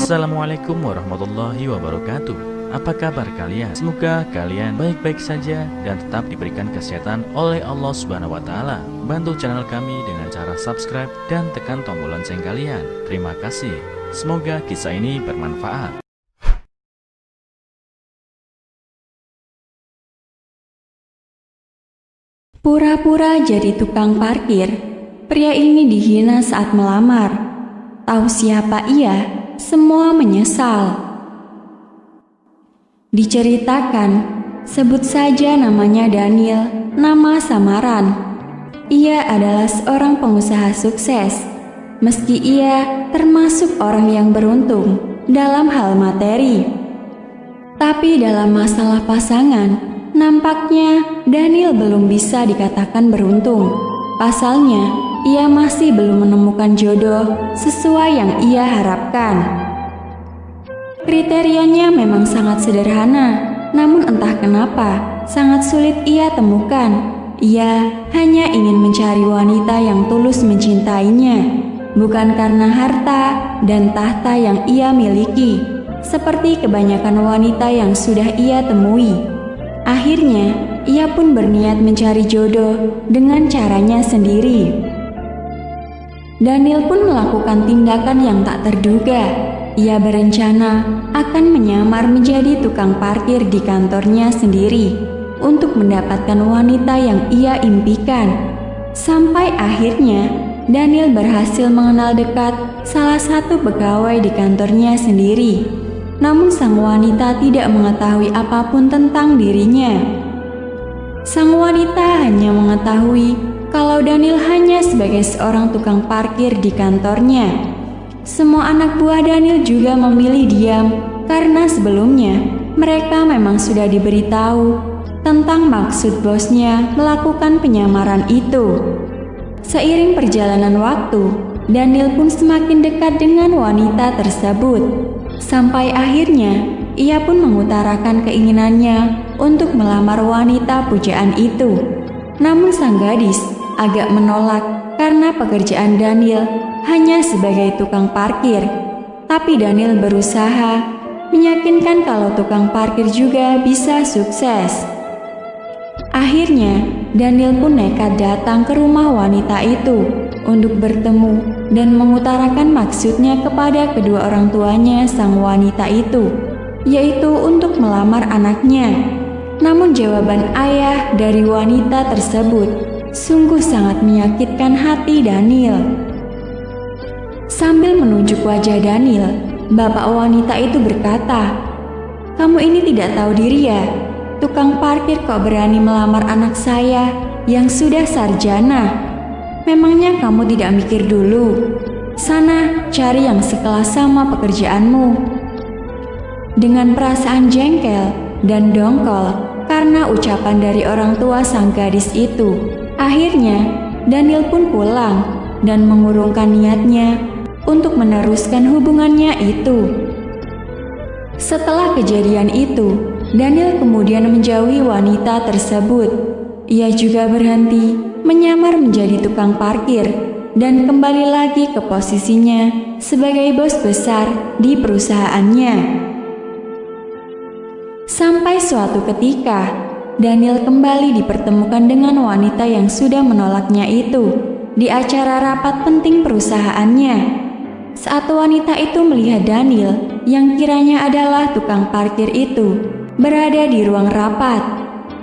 Assalamualaikum warahmatullahi wabarakatuh. Apa kabar kalian? Semoga kalian baik-baik saja dan tetap diberikan kesehatan oleh Allah Subhanahu wa Ta'ala. Bantu channel kami dengan cara subscribe dan tekan tombol lonceng kalian. Terima kasih. Semoga kisah ini bermanfaat. Pura-pura jadi tukang parkir, pria ini dihina saat melamar. Tahu siapa ia? Semua menyesal. Diceritakan, sebut saja namanya Daniel, nama samaran. Ia adalah seorang pengusaha sukses. Meski ia termasuk orang yang beruntung dalam hal materi, tapi dalam masalah pasangan, nampaknya Daniel belum bisa dikatakan beruntung. Pasalnya, ia masih belum menemukan jodoh sesuai yang ia harapkan. Kriterianya memang sangat sederhana, namun entah kenapa sangat sulit ia temukan. Ia hanya ingin mencari wanita yang tulus mencintainya, bukan karena harta dan tahta yang ia miliki, seperti kebanyakan wanita yang sudah ia temui. Akhirnya, ia pun berniat mencari jodoh dengan caranya sendiri. Daniel pun melakukan tindakan yang tak terduga. Ia berencana akan menyamar menjadi tukang parkir di kantornya sendiri untuk mendapatkan wanita yang ia impikan. Sampai akhirnya, Daniel berhasil mengenal dekat salah satu pegawai di kantornya sendiri. Namun sang wanita tidak mengetahui apapun tentang dirinya. Sang wanita hanya mengetahui kalau Daniel hanya sebagai seorang tukang parkir di kantornya. Semua anak buah Daniel juga memilih diam karena sebelumnya mereka memang sudah diberitahu tentang maksud bosnya melakukan penyamaran itu. Seiring perjalanan waktu, Daniel pun semakin dekat dengan wanita tersebut. Sampai akhirnya, ia pun mengutarakan keinginannya untuk melamar wanita pujaan itu. Namun sang gadis agak menolak karena pekerjaan Daniel hanya sebagai tukang parkir. Tapi Daniel berusaha meyakinkan kalau tukang parkir juga bisa sukses. Akhirnya, Daniel pun nekat datang ke rumah wanita itu untuk bertemu dan mengutarakan maksudnya kepada kedua orang tuanya sang wanita itu, yaitu untuk melamar anaknya. Namun jawaban ayah dari wanita tersebut sungguh sangat menyakitkan hati Daniel. Sambil menunjuk wajah Daniel, bapak wanita itu berkata, "Kamu ini tidak tahu diri ya? Tukang parkir kok berani melamar anak saya yang sudah sarjana? Memangnya kamu tidak mikir dulu? Sana cari yang sekelas sama pekerjaanmu." Dengan perasaan jengkel dan dongkol karena ucapan dari orang tua sang gadis itu, akhirnya Daniel pun pulang dan mengurungkan niatnya untuk meneruskan hubungannya itu. Setelah kejadian itu, Daniel kemudian menjauhi wanita tersebut. Ia juga berhenti menyamar menjadi tukang parkir dan kembali lagi ke posisinya sebagai bos besar di perusahaannya. Sampai suatu ketika, Daniel kembali dipertemukan dengan wanita yang sudah menolaknya itu di acara rapat penting perusahaannya. Saat wanita itu melihat Daniel yang kiranya adalah tukang parkir itu berada di ruang rapat,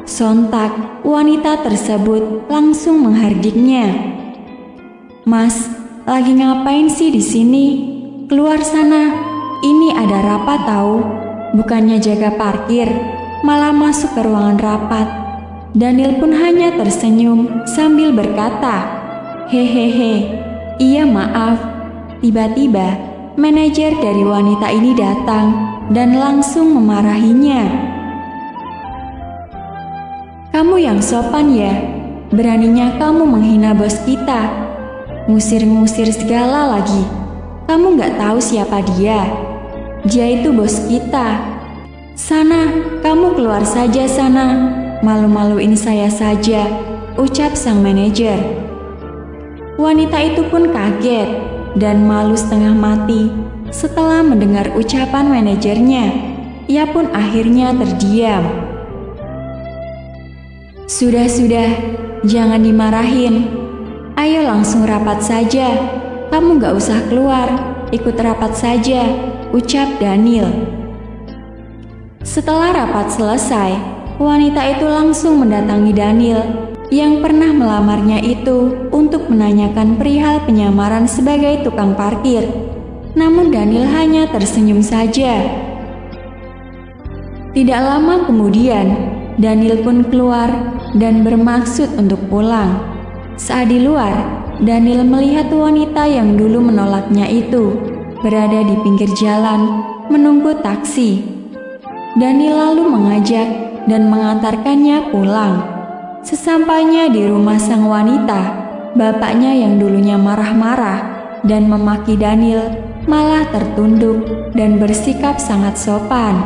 sontak wanita tersebut langsung menghardiknya. "Mas, lagi ngapain sih di sini? Keluar sana, ini ada rapat tahu. Bukannya jaga parkir, malah masuk ke ruangan rapat." Daniel pun hanya tersenyum sambil berkata, "Hehehe, iya maaf." Tiba-tiba, manajer dari wanita ini datang dan langsung memarahinya. "Kamu yang sopan ya? Beraninya kamu menghina bos kita. Ngusir-ngusir segala lagi. Kamu gak tahu siapa dia? Dia itu bos kita. Sana, kamu keluar saja sana. Malu-maluin saya saja," ucap sang manajer. Wanita itu pun kaget dan malu setengah mati Setelah mendengar ucapan manajernya, ia pun akhirnya terdiam. Sudah, jangan dimarahin. Ayo langsung rapat saja. Kamu gak usah keluar, ikut rapat saja, ucap Daniel. Setelah rapat selesai, wanita itu langsung mendatangi Daniel yang pernah melamarnya itu untuk menanyakan perihal penyamaran sebagai tukang parkir. Namun Daniel hanya tersenyum saja. Tidak lama kemudian, Daniel pun keluar dan bermaksud untuk pulang. Saat di luar, Daniel melihat wanita yang dulu menolaknya itu berada di pinggir jalan menunggu taksi. Daniel lalu mengajak dan mengantarkannya pulang. Sesampainya di rumah sang wanita, bapaknya yang dulunya marah-marah dan memaki Daniel malah tertunduk dan bersikap sangat sopan.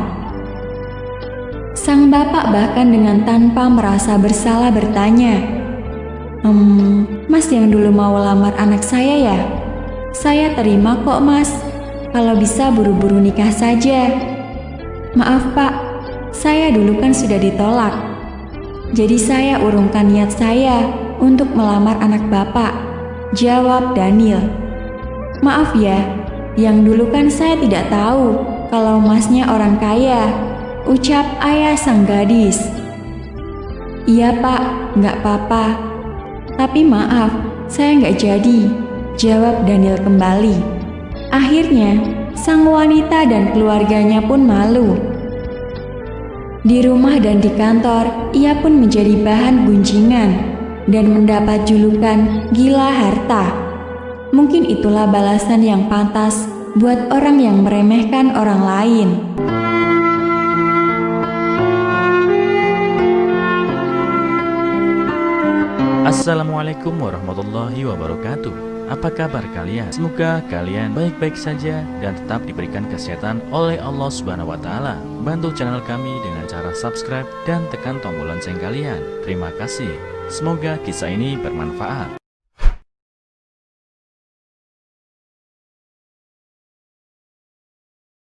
Sang bapak bahkan dengan tanpa merasa bersalah bertanya, Mas yang dulu mau lamar anak saya ya? Saya terima kok mas, kalau bisa buru-buru nikah saja. Maaf pak, saya dulu kan sudah ditolak. Jadi saya urungkan niat saya untuk melamar anak bapak, jawab Daniel. Maaf ya, yang dulu kan saya tidak tahu kalau masnya orang kaya, ucap ayah sang gadis. Iya pak, nggak apa-apa. Tapi maaf, saya nggak jadi, jawab Daniel kembali. Akhirnya, sang wanita dan keluarganya pun malu. Di rumah dan di kantor, ia pun menjadi bahan gunjingan dan mendapat julukan gila harta. Mungkin itulah balasan yang pantas buat orang yang meremehkan orang lain. Assalamualaikum warahmatullahi wabarakatuh. Apa kabar kalian? Semoga kalian baik-baik saja dan tetap diberikan kesehatan oleh Allah Subhanahu wa Ta'ala. Bantu channel kami dengan cara subscribe dan tekan tombol lonceng kalian. Terima kasih. Semoga kisah ini bermanfaat.